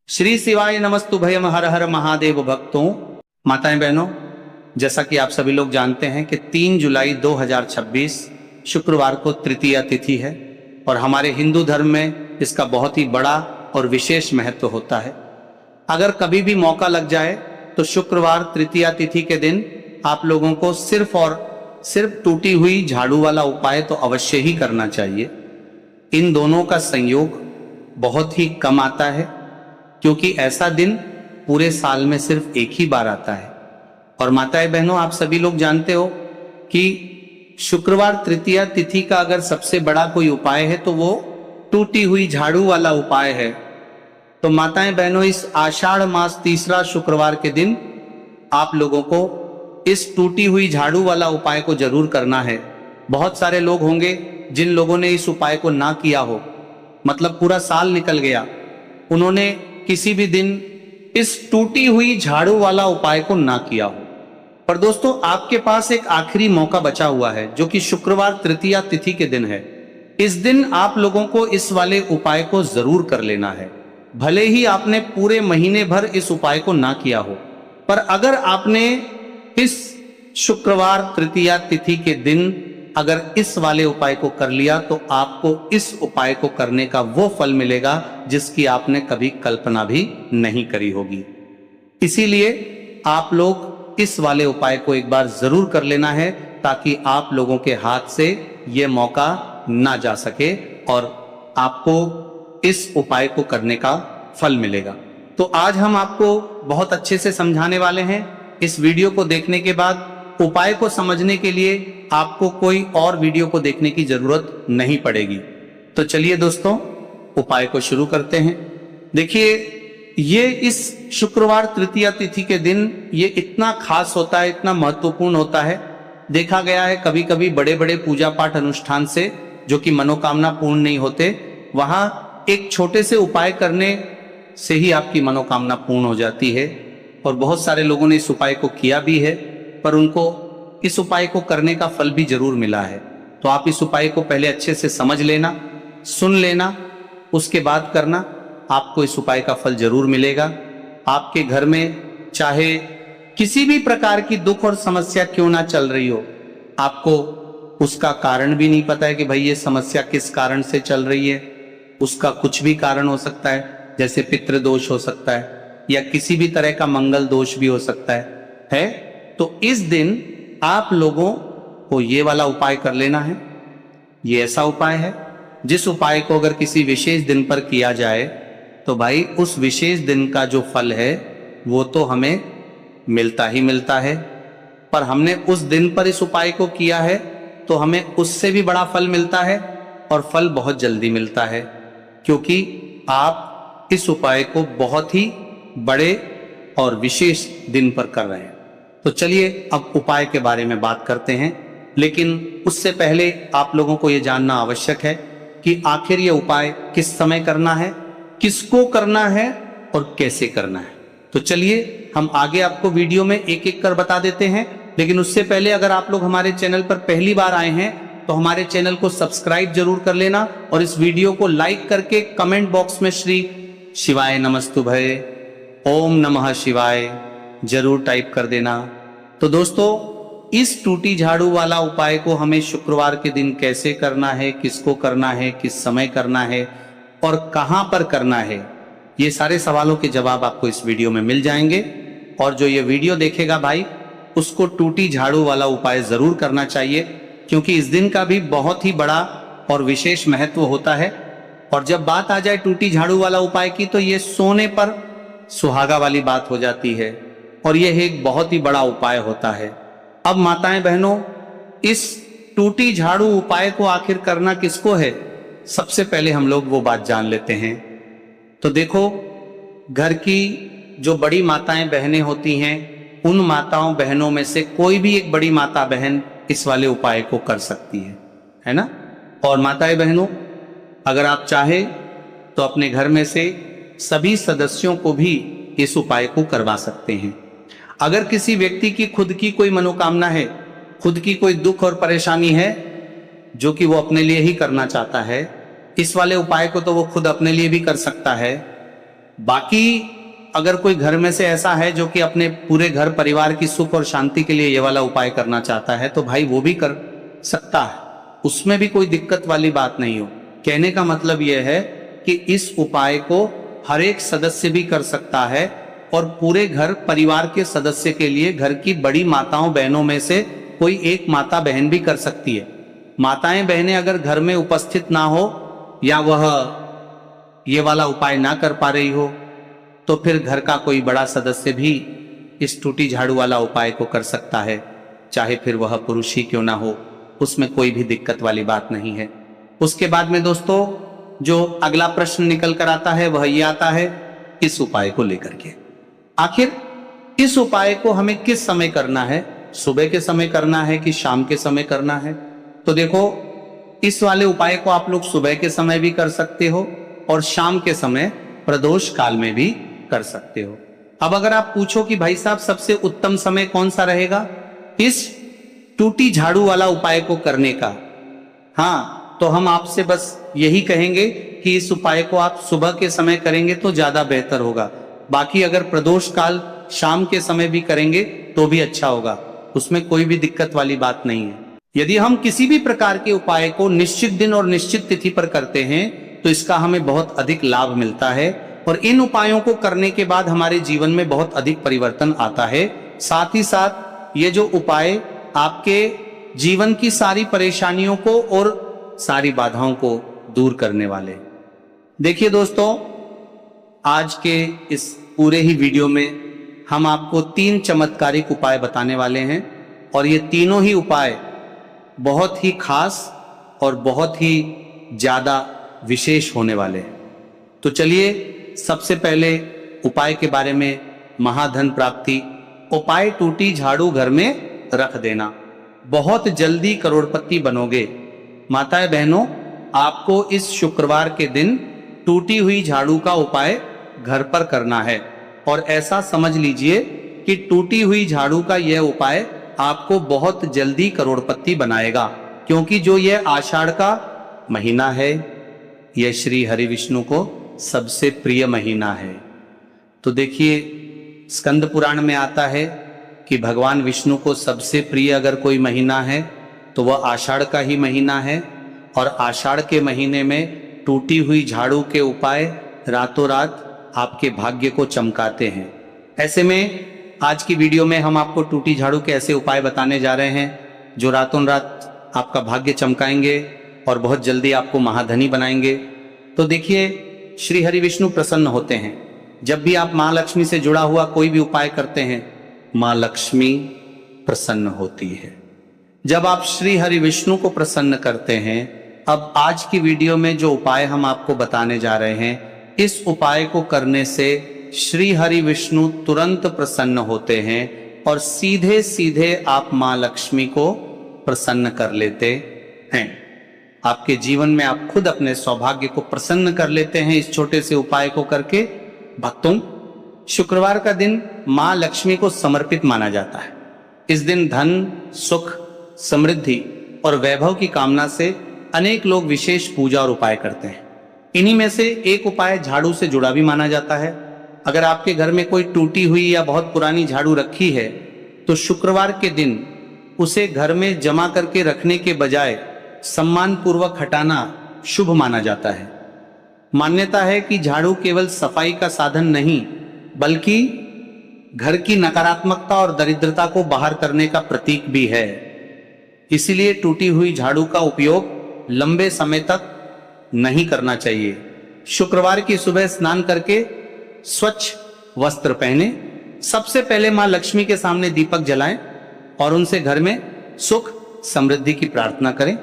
श्री शिवाय नमस्तुभयम हर हर महादेव भक्तों। माताएं बहनों, जैसा कि आप सभी लोग जानते हैं कि 3 जुलाई 2026 शुक्रवार को तृतीया तिथि है और हमारे हिंदू धर्म में इसका बहुत ही बड़ा और विशेष महत्व होता है। अगर कभी भी मौका लग जाए तो शुक्रवार तृतीया तिथि के दिन आप लोगों को सिर्फ और सिर्फ टूटी हुई झाड़ू वाला उपाय तो अवश्य ही करना चाहिए। इन दोनों का संयोग बहुत ही कम आता है क्योंकि ऐसा दिन पूरे साल में सिर्फ एक ही बार आता है। और माताएं बहनों, आप सभी लोग जानते हो कि शुक्रवार तृतीया तिथि का अगर सबसे बड़ा कोई उपाय है तो वो टूटी हुई झाड़ू वाला उपाय है। तो माताएं बहनों, इस आषाढ़ मास तीसरा शुक्रवार के दिन आप लोगों को इस टूटी हुई झाड़ू वाला उपाय को जरूर करना है। बहुत सारे लोग होंगे जिन लोगों ने इस उपाय को ना किया हो, मतलब पूरा साल निकल गया, उन्होंने किसी भी दिन इस टूटी हुई झाड़ू वाला उपाय को ना किया हो। पर दोस्तों, आपके पास एक आखिरी मौका बचा हुआ है जो कि शुक्रवार तृतीया तिथि के दिन है। इस दिन आप लोगों को इस वाले उपाय को जरूर कर लेना है, भले ही आपने पूरे महीने भर इस उपाय को ना किया हो। पर अगर आपने इस शुक्रवार तृतीया तिथि के दिन अगर इस वाले उपाय को कर लिया तो आपको इस उपाय को करने का वो फल मिलेगा जिसकी आपने कभी कल्पना भी नहीं करी होगी। इसीलिए आप लोग इस वाले उपाय को एक बार जरूर कर लेना है ताकि आप लोगों के हाथ से ये मौका ना जा सके और आपको इस उपाय को करने का फल मिलेगा। तो आज हम आपको बहुत अच्छे से समझाने वाले हैं। इस वीडियो को देखने के बाद उपाय को समझने के लिए आपको कोई और वीडियो को देखने की जरूरत नहीं पड़ेगी। तो चलिए दोस्तों, उपाय को शुरू करते हैं। देखिए, ये इस शुक्रवार तृतीया तिथि के दिन ये इतना खास होता है, इतना महत्वपूर्ण होता है। देखा गया है कभी कभी बड़े बड़े पूजा पाठ अनुष्ठान से जो कि मनोकामना पूर्ण नहीं होते, वहां एक छोटे से उपाय करने से ही आपकी मनोकामना पूर्ण हो जाती है। और बहुत सारे लोगों ने इस उपाय को किया भी है, पर उनको इस उपाय को करने का फल भी जरूर मिला है। तो आप इस उपाय को पहले अच्छे से समझ लेना, सुन लेना, उसके बाद करना, आपको इस उपाय का फल जरूर मिलेगा। आपके घर में चाहे किसी भी प्रकार की दुख और समस्या क्यों ना चल रही हो, आपको उसका कारण भी नहीं पता है कि भाई ये समस्या किस कारण से चल रही है, उसका कुछ भी कारण हो सकता है, जैसे पितृदोष हो सकता है या किसी भी तरह का मंगल दोष भी हो सकता है। तो इस दिन आप लोगों को ये वाला उपाय कर लेना है। ये ऐसा उपाय है जिस उपाय को अगर किसी विशेष दिन पर किया जाए तो भाई उस विशेष दिन का जो फल है वो तो हमें मिलता ही मिलता है, पर हमने उस दिन पर इस उपाय को किया है तो हमें उससे भी बड़ा फल मिलता है और फल बहुत जल्दी मिलता है, क्योंकि आप इस उपाय को बहुत ही बड़े और विशेष दिन पर कर रहे हैं। तो चलिए अब उपाय के बारे में बात करते हैं, लेकिन उससे पहले आप लोगों को यह जानना आवश्यक है कि आखिर ये उपाय किस समय करना है, किसको करना है और कैसे करना है। तो चलिए हम आगे आपको वीडियो में एक एक कर बता देते हैं, लेकिन उससे पहले अगर आप लोग हमारे चैनल पर पहली बार आए हैं तो हमारे चैनल को सब्सक्राइब जरूर कर लेना और इस वीडियो को लाइक करके कमेंट बॉक्स में श्री शिवाय नमस्तुभय, ओम नमः शिवाय जरूर टाइप कर देना। तो दोस्तों, इस टूटी झाड़ू वाला उपाय को हमें शुक्रवार के दिन कैसे करना है, किसको करना है, किस समय करना है और कहां पर करना है, ये सारे सवालों के जवाब आपको इस वीडियो में मिल जाएंगे। और जो ये वीडियो देखेगा भाई, उसको टूटी झाड़ू वाला उपाय जरूर करना चाहिए, क्योंकि इस दिन का भी बहुत ही बड़ा और विशेष महत्व होता है। और जब बात आ जाए टूटी झाड़ू वाला उपाय की तो ये सोने पर सुहागा वाली बात हो जाती है और यह एक बहुत ही बड़ा उपाय होता है। अब माताएं बहनों, इस टूटी झाड़ू उपाय को आखिर करना किसको है, सबसे पहले हम लोग वो बात जान लेते हैं। तो देखो, घर की जो बड़ी माताएं बहनें होती हैं, उन माताओं बहनों में से कोई भी एक बड़ी माता बहन इस वाले उपाय को कर सकती है ना। और माताएं बहनों, अगर आप चाहे तो अपने घर में से सभी सदस्यों को भी इस उपाय को करवा सकते हैं। अगर किसी व्यक्ति की खुद की कोई मनोकामना है, खुद की कोई दुख और परेशानी है जो कि वो अपने लिए ही करना चाहता है, इस वाले उपाय को तो वो खुद अपने लिए भी कर सकता है, बाकी अगर कोई घर में से ऐसा है जो कि अपने पूरे घर परिवार की सुख और शांति के लिए ये वाला उपाय करना चाहता है तो भाई वो भी कर सकता है, उसमें भी कोई दिक्कत वाली बात नहीं हो। कहने का मतलब यह है कि इस उपाय को हर एक सदस्य भी कर सकता है और पूरे घर परिवार के सदस्य के लिए घर की बड़ी माताओं बहनों में से कोई एक माता बहन भी कर सकती है। माताएं बहनें अगर घर में उपस्थित ना हो या वह ये वाला उपाय ना कर पा रही हो तो फिर घर का कोई बड़ा सदस्य भी इस टूटी झाड़ू वाला उपाय को कर सकता है, चाहे फिर वह पुरुष ही क्यों ना हो, उसमें कोई भी दिक्कत वाली बात नहीं है। उसके बाद में दोस्तों जो अगला प्रश्न निकल कर आता है वह ये आता है इस उपाय को लेकर के, आखिर इस उपाय को हमें किस समय करना है, सुबह के समय करना है कि शाम के समय करना है? तो देखो इस वाले उपाय को आप लोग सुबह के समय भी कर सकते हो और शाम के समय प्रदोष काल में भी कर सकते हो। अब अगर आप पूछो कि भाई साहब सबसे उत्तम समय कौन सा रहेगा इस टूटी झाड़ू वाला उपाय को करने का, हाँ तो हम आपसे बस यही कहेंगे कि इस उपाय को आप सुबह के समय करेंगे तो ज्यादा बेहतर होगा। बाकी अगर प्रदोष काल शाम के समय भी करेंगे तो भी अच्छा होगा, उसमें कोई भी दिक्कत वाली बात नहीं है। यदि हम किसी भी प्रकार के उपाय को निश्चित दिन और निश्चित तिथि पर करते हैं तो इसका हमें बहुत अधिक लाभ मिलता है और इन उपायों को करने के बाद हमारे जीवन में बहुत अधिक परिवर्तन आता है। साथ ही साथ ये जो उपाय आपके जीवन की सारी परेशानियों को और सारी बाधाओं को दूर करने वाले। देखिए दोस्तों आज के इस पूरे ही वीडियो में हम आपको 3 चमत्कारिक उपाय बताने वाले हैं और ये तीनों ही उपाय बहुत ही खास और बहुत ही ज्यादा विशेष होने वाले हैं। तो चलिए सबसे पहले उपाय के बारे में, महाधन प्राप्ति उपाय, टूटी झाड़ू घर में रख देना, बहुत जल्दी करोड़पति बनोगे। माताएं बहनों आपको इस शुक्रवार के दिन टूटी हुई झाड़ू का उपाय घर पर करना है और ऐसा समझ लीजिए कि टूटी हुई झाड़ू का यह उपाय आपको बहुत जल्दी करोड़पति बनाएगा, क्योंकि जो यह आषाढ़ का महीना है यह श्री हरि विष्णु को सबसे प्रिय महीना है। तो देखिए स्कंद पुराण में आता है कि भगवान विष्णु को सबसे प्रिय अगर कोई महीना है तो वह आषाढ़ का ही महीना है और आषाढ़ के महीने में टूटी हुई झाड़ू के उपाय रातों रात आपके भाग्य को चमकाते हैं। ऐसे में आज की वीडियो में हम आपको टूटी झाड़ू के ऐसे उपाय बताने जा रहे हैं जो रातों रात आपका भाग्य चमकाएंगे और बहुत जल्दी आपको महाधनी बनाएंगे। तो देखिए श्री हरि विष्णु प्रसन्न होते हैं जब भी आप मां लक्ष्मी से जुड़ा हुआ कोई भी उपाय करते हैं, मां लक्ष्मी प्रसन्न होती है। जब आप श्री हरि विष्णु को प्रसन्न करते हैं, अब आज की वीडियो में जो उपाय हम आपको बताने जा रहे हैं इस उपाय को करने से श्री हरि विष्णु तुरंत प्रसन्न होते हैं और सीधे सीधे आप मां लक्ष्मी को प्रसन्न कर लेते हैं। आपके जीवन में आप खुद अपने सौभाग्य को प्रसन्न कर लेते हैं इस छोटे से उपाय को करके। भक्तों शुक्रवार का दिन मां लक्ष्मी को समर्पित माना जाता है। इस दिन धन, सुख, समृद्धि और वैभव की कामना से अनेक लोग विशेष पूजा और उपाय करते हैं। इन्हीं में से एक उपाय झाड़ू से जुड़ा भी माना जाता है। अगर आपके घर में कोई टूटी हुई या बहुत पुरानी झाड़ू रखी है तो शुक्रवार के दिन उसे घर में जमा करके रखने के बजाय सम्मान पूर्वक हटाना शुभ माना जाता है। मान्यता है कि झाड़ू केवल सफाई का साधन नहीं बल्कि घर की नकारात्मकता और दरिद्रता को बाहर करने का प्रतीक भी है। इसीलिए टूटी हुई झाड़ू का उपयोग लंबे समय तक नहीं करना चाहिए। शुक्रवार की सुबह स्नान करके स्वच्छ वस्त्र पहने, सबसे पहले मां लक्ष्मी के सामने दीपक जलाएं और उनसे घर में सुख समृद्धि की प्रार्थना करें।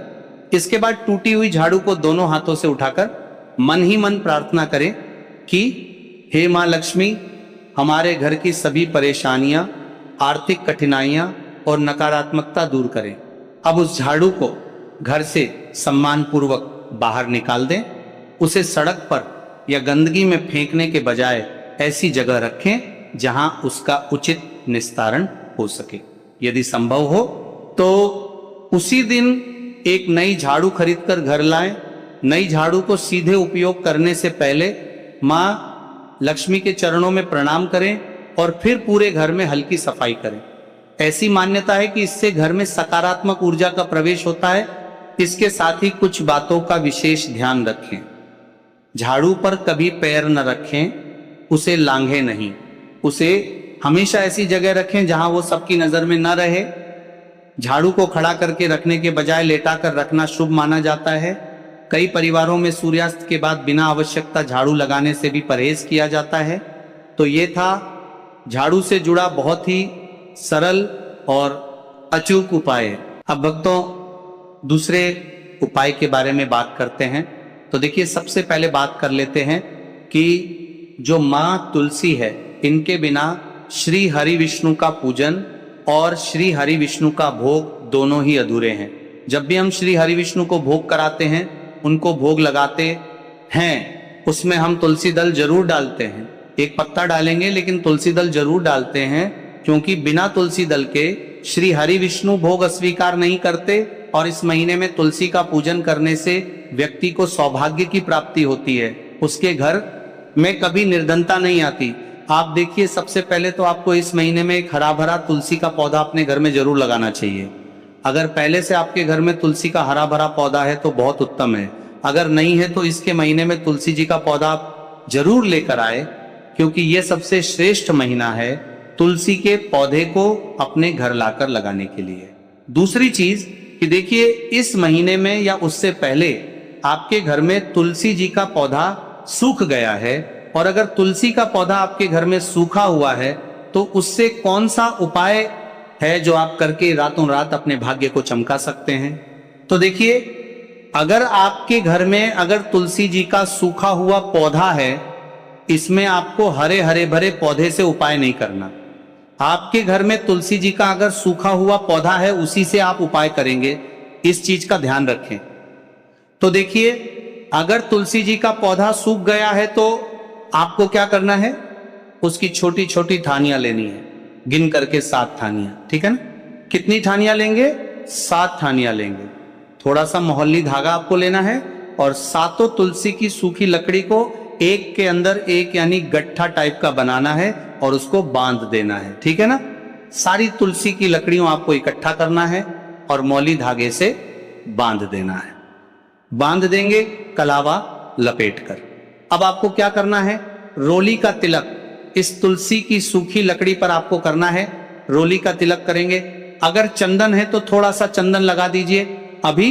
इसके बाद टूटी हुई झाड़ू को दोनों हाथों से उठाकर मन ही मन प्रार्थना करें कि हे मां लक्ष्मी, हमारे घर की सभी परेशानियां, आर्थिक कठिनाइयां और नकारात्मकता दूर करें। अब उस झाड़ू को घर से सम्मान पूर्वक बाहर निकाल दें। उसे सड़क पर या गंदगी में फेंकने के बजाय ऐसी जगह रखें जहां उसका उचित निस्तारण हो सके। यदि संभव हो तो उसी दिन एक नई झाड़ू खरीदकर घर लाएं। नई झाड़ू को सीधे उपयोग करने से पहले मां लक्ष्मी के चरणों में प्रणाम करें और फिर पूरे घर में हल्की सफाई करें। ऐसी मान्यता है कि इससे घर में सकारात्मक ऊर्जा का प्रवेश होता है। इसके साथ ही कुछ बातों का विशेष ध्यान रखें। झाड़ू पर कभी पैर न रखें, उसे लांघे नहीं, उसे हमेशा ऐसी जगह रखें जहां वो सबकी नजर में न रहे। झाड़ू को खड़ा करके रखने के बजाय लेटा कर रखना शुभ माना जाता है। कई परिवारों में सूर्यास्त के बाद बिना आवश्यकता झाड़ू लगाने से भी परहेज किया जाता है। तो ये था झाड़ू से जुड़ा बहुत ही सरल और अचूक उपाय। अब भक्तों दूसरे उपाय के बारे में बात करते हैं। तो देखिए, सबसे पहले बात कर लेते हैं कि जो माँ तुलसी है, इनके बिना श्री हरि विष्णु का पूजन और श्री हरि विष्णु का भोग दोनों ही अधूरे हैं। जब भी हम श्री हरि विष्णु को भोग कराते हैं, उनको भोग लगाते हैं, उसमें हम तुलसी दल जरूर डालते हैं। एक पत्ता डालेंगे लेकिन तुलसी दल जरूर डालते हैं, क्योंकि बिना तुलसी दल के श्री हरि विष्णु भोग अस्वीकार नहीं करते। और इस महीने में तुलसी का पूजन करने से व्यक्ति को सौभाग्य की प्राप्ति होती है, उसके घर में कभी निर्धनता नहीं आती। आप देखिए, सबसे पहले तो आपको इस महीने में एक हरा भरा तुलसी का पौधा अपने घर में जरूर लगाना चाहिए। अगर पहले से आपके घर में तुलसी का हरा भरा पौधा है तो बहुत उत्तम है। अगर नहीं है तो इसके महीने में तुलसी जी का पौधा आप जरूर लेकर आए, क्योंकि यह सबसे श्रेष्ठ महीना है तुलसी के पौधे को अपने घर लाकर लगाने के लिए। दूसरी चीज कि देखिए, इस महीने में या उससे पहले आपके घर में तुलसी जी का पौधा सूख गया है, और अगर तुलसी का पौधा आपके घर में सूखा हुआ है तो उससे कौन सा उपाय है जो आप करके रातों रात अपने भाग्य को चमका सकते हैं। तो देखिए, अगर आपके घर में अगर तुलसी जी का सूखा हुआ पौधा है, इसमें आपको हरे हरे भरे पौधे से उपाय नहीं करना। आपके घर में तुलसी जी का अगर सूखा हुआ पौधा है, उसी से आप उपाय करेंगे, इस चीज का ध्यान रखें। तो देखिए, अगर तुलसी जी का पौधा सूख गया है तो आपको क्या करना है, उसकी छोटी छोटी ठानियां लेनी है, गिन करके 7 ठानियां, ठीक है ना। कितनी ठानियां लेंगे? 7 ठानियां लेंगे। थोड़ा सा मोहल्ली धागा आपको लेना है और 7 तुलसी की सूखी लकड़ी को एक के अंदर एक यानी गट्ठा टाइप का बनाना है और उसको बांध देना है, ठीक है ना। सारी तुलसी की लकड़ियों आपको इकट्ठा करना है और मौली धागे से बांध देना है। बांध देंगे कलावा लपेटकर। अब आपको क्या करना है, रोली का तिलक इस तुलसी की सूखी लकड़ी पर आपको करना है। रोली का तिलक करेंगे। अगर चंदन है तो थोड़ा सा चंदन लगा दीजिए। अभी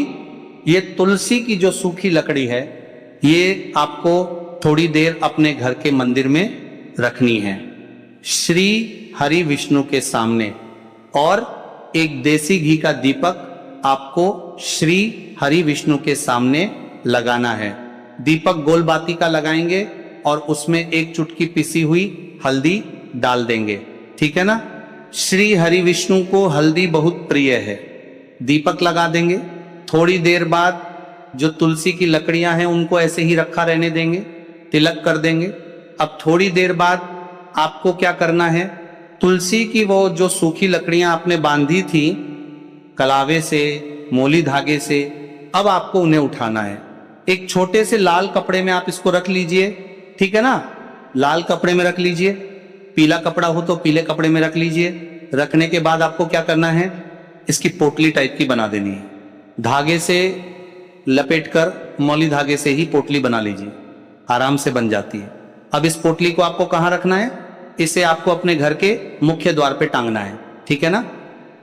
ये तुलसी की जो सूखी लकड़ी है, ये आपको थोड़ी देर अपने घर के मंदिर में रखनी है, श्री हरि विष्णु के सामने। और एक देसी घी का दीपक आपको श्री हरि विष्णु के सामने लगाना है। दीपक गोल बाती का लगाएंगे और उसमें एक चुटकी पिसी हुई हल्दी डाल देंगे, ठीक है ना। श्री हरि विष्णु को हल्दी बहुत प्रिय है। दीपक लगा देंगे। थोड़ी देर बाद जो तुलसी की लकड़ियां हैं उनको ऐसे ही रखा रहने देंगे, तिलक कर देंगे। अब थोड़ी देर बाद आपको क्या करना है, तुलसी की वो जो सूखी लकड़ियां आपने बांधी थी कलावे से, मोली धागे से, अब आपको उन्हें उठाना है। एक छोटे से लाल कपड़े में आप इसको रख लीजिए, ठीक है ना। लाल कपड़े में रख लीजिए, पीला कपड़ा हो तो पीले कपड़े में रख लीजिए। रखने के बाद आपको क्या करना है, इसकी पोटली टाइप की बना देनी है। धागे से लपेटकर मौली धागे से ही पोटली बना लीजिए, आराम से बन जाती है। अब इस पोटली को आपको कहाँ रखना है, इसे आपको अपने घर के मुख्य द्वार पे टांगना है, ठीक है ना।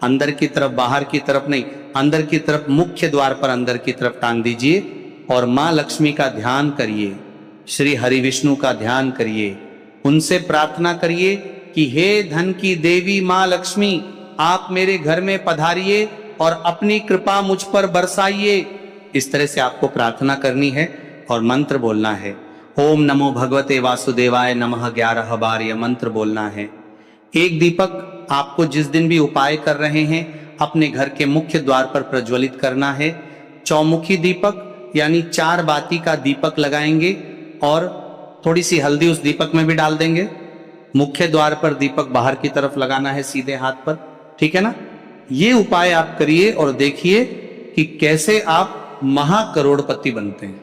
अंदर की तरफ, बाहर की तरफ नहीं, अंदर की तरफ, मुख्य द्वार पर अंदर की तरफ टांग दीजिए। और माँ लक्ष्मी का ध्यान करिए, श्री हरि विष्णु का ध्यान करिए, उनसे प्रार्थना करिए कि हे धन की देवी माँ लक्ष्मी, आप मेरे घर में पधारिए और अपनी कृपा मुझ पर बरसाइए। इस तरह से आपको प्रार्थना करनी है और मंत्र बोलना है। ओम नमो भगवते वासुदेवाय नमः 11 बार यह मंत्र बोलना है। एक दीपक आपको जिस दिन भी उपाय कर रहे हैं अपने घर के मुख्य द्वार पर प्रज्वलित करना है। चौमुखी दीपक यानी 4 बाती का दीपक लगाएंगे और थोड़ी सी हल्दी उस दीपक में भी डाल देंगे। मुख्य द्वार पर दीपक बाहर की तरफ लगाना है, सीधे हाथ पर, ठीक है ना। ये उपाय आप करिए और देखिए कि कैसे आप महाकरोड़पति बनते हैं,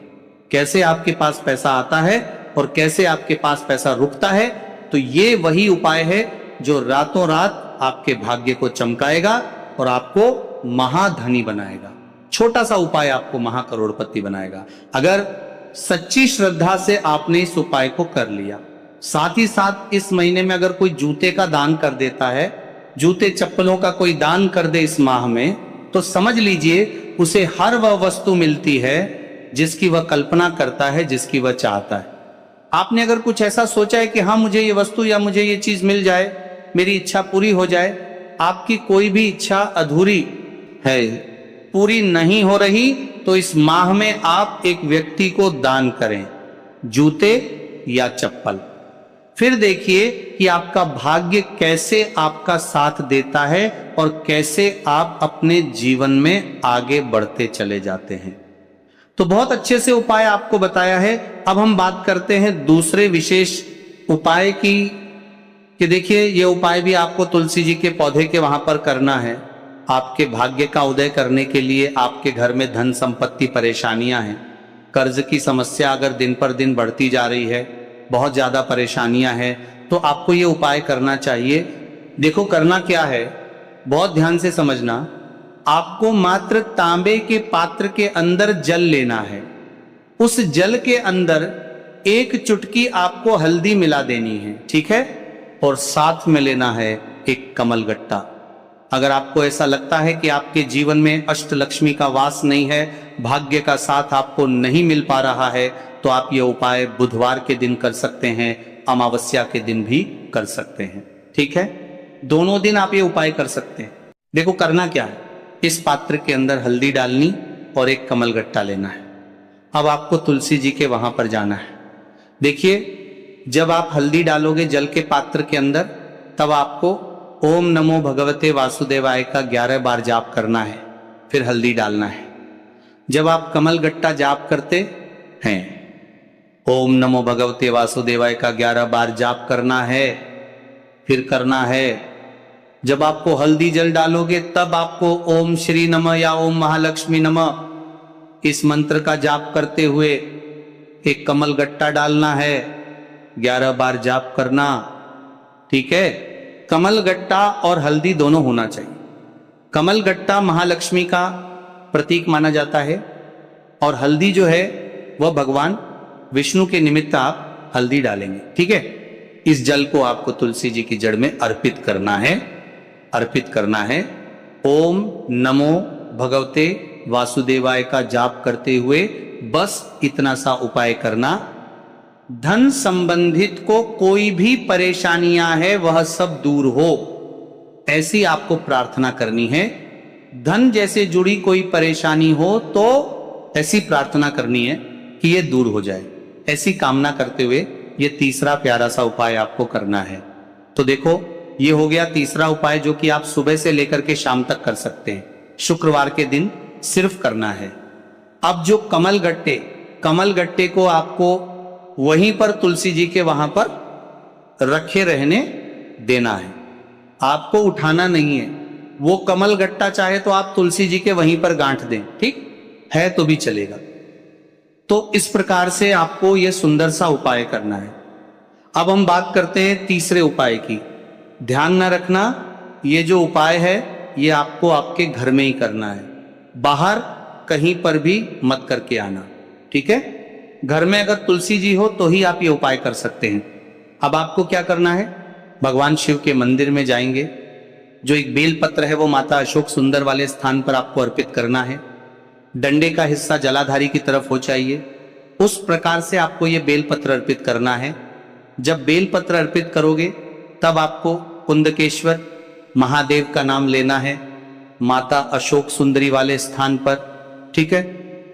कैसे आपके पास पैसा आता है और कैसे आपके पास पैसा रुकता है, तो ये वही उपाय है जो रातों रात आपके भाग्य को चमकाएगा और आपको महाधनी बनाएगा। छोटा सा उपाय आपको महाकरोड़पति बनाएगा अगर सच्ची श्रद्धा से आपने इस उपाय को कर लिया। साथ ही साथ इस महीने में अगर कोई जूते का दान कर देता है, जूते चप्पलों का कोई दान कर दे इस माह में, तो समझ लीजिए उसे हर वह वस्तु मिलती है जिसकी वह कल्पना करता है, जिसकी वह चाहता है। आपने अगर कुछ ऐसा सोचा है कि हाँ मुझे ये वस्तु या मुझे ये चीज मिल जाए, मेरी इच्छा पूरी हो जाए, आपकी कोई भी इच्छा अधूरी है, पूरी नहीं हो रही, तो इस माह में आप एक व्यक्ति को दान करें, जूते या चप्पल। फिर देखिए कि आपका भाग्य कैसे आपका साथ देता है और कैसे आप अपने जीवन में आगे बढ़ते चले जाते हैं। तो बहुत अच्छे से उपाय आपको बताया है। अब हम बात करते हैं दूसरे विशेष उपाय की, कि देखिए ये उपाय भी आपको तुलसी जी के पौधे के वहां पर करना है। आपके भाग्य का उदय करने के लिए आपके घर में धन संपत्ति परेशानियां हैं, कर्ज की समस्या अगर दिन पर दिन बढ़ती जा रही है, बहुत ज्यादा परेशानियां हैं, तो आपको ये उपाय करना चाहिए। देखो करना क्या है, बहुत ध्यान से समझना। आपको मात्र तांबे के पात्र के अंदर जल लेना है, उस जल के अंदर एक चुटकी आपको हल्दी मिला देनी है, ठीक है, और साथ में लेना है एक कमल गट्टा। अगर आपको ऐसा लगता है कि आपके जीवन में अष्टलक्ष्मी का वास नहीं है, भाग्य का साथ आपको नहीं मिल पा रहा है, तो आप ये उपाय बुधवार के दिन कर सकते हैं, अमावस्या के दिन भी कर सकते हैं, ठीक है। दोनों दिन आप ये उपाय कर सकते हैं। देखो करना क्या है, इस पात्र के अंदर हल्दी डालनी और एक कमल गट्टा लेना है। अब आपको तुलसी जी के वहां पर जाना है। देखिए जब आप हल्दी डालोगे जल के पात्र के अंदर, तब आपको ओम नमो भगवते वासुदेवाय का 11 बार जाप करना है, फिर हल्दी डालना है। जब आप कमल गट्टा जाप करते हैं, ओम नमो भगवते वासुदेवाय का 11 बार जाप करना है, फिर करना है। जब आपको हल्दी जल डालोगे तब आपको ओम श्री नमः या ओम महालक्ष्मी नमः इस मंत्र का जाप करते हुए एक कमल गट्टा डालना है, 11 बार जाप करना, ठीक है। कमल गट्टा और हल्दी दोनों होना चाहिए। कमल गट्टा महालक्ष्मी का प्रतीक माना जाता है और हल्दी जो है वह भगवान विष्णु के निमित्त आप हल्दी डालेंगे, ठीक है। इस जल को आपको तुलसी जी की जड़ में अर्पित करना है, अर्पित करना है। ओम नमो भगवते वासुदेवाय का जाप करते हुए बस इतना सा उपाय करना। धन संबंधित को कोई भी परेशानियां है वह सब दूर हो, ऐसी आपको प्रार्थना करनी है। धन जैसे जुड़ी कोई परेशानी हो तो ऐसी प्रार्थना करनी है कि ये दूर हो जाए, ऐसी कामना करते हुए ये तीसरा प्यारा सा उपाय आपको करना है। तो देखो ये हो गया तीसरा उपाय जो कि आप सुबह से लेकर के शाम तक कर सकते हैं, शुक्रवार के दिन सिर्फ करना है। अब जो कमल गट्टे को आपको वहीं पर तुलसी जी के वहां पर रखे रहने देना है, आपको उठाना नहीं है। वो कमल गट्टा चाहे तो आप तुलसी जी के वहीं पर गांठ दें, ठीक है, तो भी चलेगा। तो इस प्रकार से आपको यह सुंदर सा उपाय करना है। अब हम बात करते हैं तीसरे उपाय की। ध्यान न रखना, ये जो उपाय है ये आपको आपके घर में ही करना है, बाहर कहीं पर भी मत करके आना, ठीक है। घर में अगर तुलसी जी हो तो ही आप ये उपाय कर सकते हैं। अब आपको क्या करना है, भगवान शिव के मंदिर में जाएंगे, जो एक बेल पत्र है वो माता अशोक सुंदर वाले स्थान पर आपको अर्पित करना है। डंडे का हिस्सा जलाधारी की तरफ हो चाहिए, उस प्रकार से आपको ये बेल पत्र अर्पित करना है। जब बेल पत्र अर्पित करोगे तब आपको कुंदकेश्वर महादेव का नाम लेना है, माता अशोक सुंदरी वाले स्थान पर, ठीक है।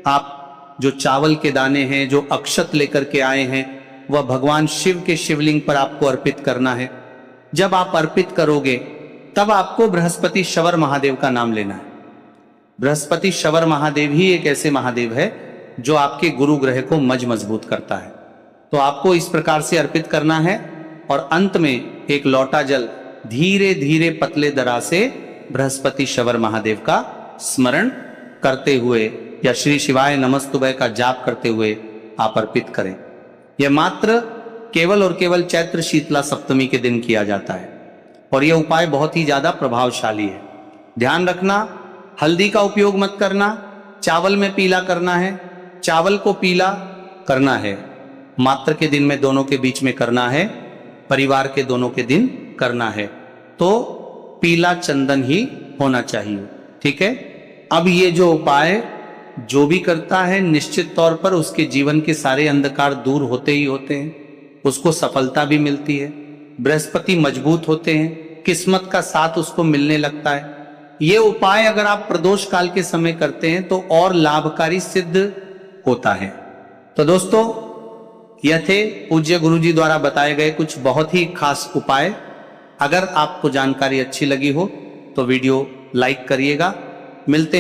आप जो चावल के दाने हैं, जो अक्षत लेकर के आए हैं, वह भगवान शिव के शिवलिंग पर आपको अर्पित करना है। जब आप अर्पित करोगे तब आपको बृहस्पति शवर महादेव का नाम लेना है। बृहस्पति शवर महादेव ही एक ऐसे महादेव है जो आपके गुरु ग्रह को मजबूत करता है। तो आपको इस प्रकार से अर्पित करना है और अंत में एक लोटा जल धीरे धीरे पतले दरा से बृहस्पति शवर महादेव का स्मरण करते हुए या श्री शिवाय नमस्तुभय का जाप करते हुए आप अर्पित करें। यह मात्र केवल और केवल चैत्र शीतला सप्तमी के दिन किया जाता है और यह उपाय बहुत ही ज्यादा प्रभावशाली है। ध्यान रखना, हल्दी का उपयोग मत करना, चावल में पीला करना है, चावल को पीला करना है, मात्र के दिन में दोनों के बीच में करना है, परिवार के दोनों के दिन करना है, तो पीला चंदन ही होना चाहिए। ठीक है। अब ये जो उपाय जो भी करता है निश्चित तौर पर उसके जीवन के सारे अंधकार दूर होते ही होते हैं, उसको सफलता भी मिलती है, बृहस्पति मजबूत होते हैं, किस्मत का साथ उसको मिलने लगता है। ये उपाय अगर आप प्रदोष काल के समय करते हैं तो और लाभकारी सिद्ध होता है। तो दोस्तों, यह थे पूज्य गुरु जी द्वारा बताए गए कुछ बहुत ही खास उपाय। अगर आपको जानकारी अच्छी लगी हो तो वीडियो लाइक करिएगा। मिलते